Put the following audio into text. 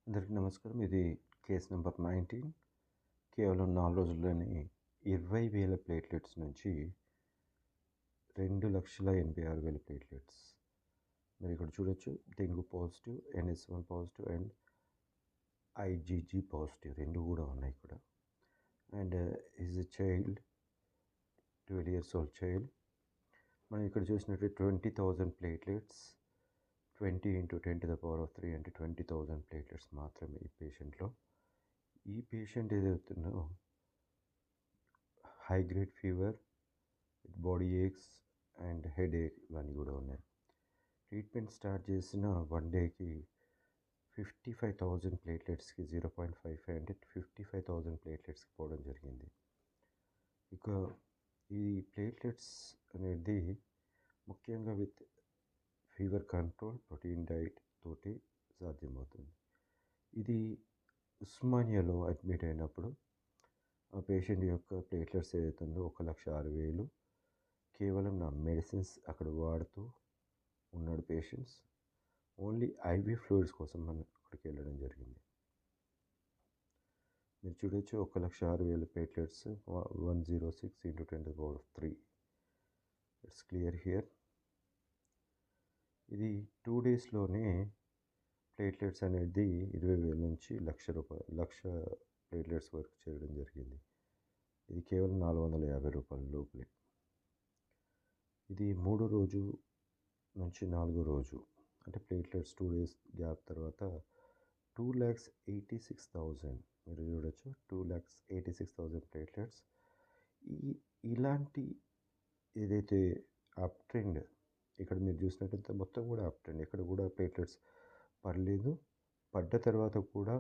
అందరికీ నమస్కారం. ఇది కేస్ నెంబర్ 19. కేవలం 4 రోజుల్లోనే 20,000 ప్లేట్లెట్స్ నుంచి 2,86,000 ప్లేట్లెట్స్. మీరు ఇక్కడ చూడొచ్చు dengue positive, NS1 positive and IgG positive 2 కూడా ఉన్నాయి ఇక్కడ. And is a child, 12 years old child. మనం ఇక్కడ చూసినట్టు 20,000 ప్లేట్లెట్స్, 20 × 10⁻³ అంటే 20,000 ప్లేట్లెట్స్ మాత్రమే ఈ పేషెంట్లో. ఈ పేషెంట్ ఏదవుతుందో high grade fever, body aches and headache ఇవన్నీ కూడా ఉన్నాయి. ట్రీట్మెంట్ స్టార్ట్ చేసిన 1 డేకి 55,000 ప్లేట్లెట్స్కి 0.55 అంటే 55,000 ప్లేట్లెట్స్కి పోవడం జరిగింది. ఇక ఈ ప్లేట్లెట్స్ అనేది ముఖ్యంగా with fever control, protein diet తోటి సాధ్యమవుతుంది. ఇది ఉస్మానియాలో అడ్మిట్ అయినప్పుడు ఆ పేషెంట్ యొక్క ప్లేట్లెట్స్ ఏదైతుందో 1,06,000 కేవలం నా మెడిసిన్స్ అక్కడ వాడుతూ ఉన్నాడు పేషెంట్స్. ఓన్లీ IV ఫ్లూయిడ్స్ కోసం మనం అక్కడికి వెళ్ళడం జరిగింది. మీరు చూడొచ్చు 1,06,000 ప్లేట్లెట్స్, 106 × 10⁻³ ఇట్స్ క్లియర్ హియర్. ఇది 2 డేస్లోనే ప్లేట్లెట్స్ అనేది 20,000 నుంచి లక్ష ప్లేట్లెట్స్ వరకు చేరడం జరిగింది. ఇది కేవలం ₹450 లోపలే. ఇది 3 రోజు నుంచి 4 రోజు అంటే ప్లేట్లెట్స్ 2 డేస్ గ్యాప్ తర్వాత 2,86,000 మీరు చూడొచ్చు 2,86,000 ప్లేట్లెట్స్. ఇలాంటి ఏదైతే అప్ ట్రెండ్ ఇక్కడ మీరు చూసినట్టయితే మొత్తం కూడా అప్ ట్రెండ్, ఇక్కడ కూడా ప్లేట్లెట్స్ పర్లేదు. పడ్డ తర్వాత కూడా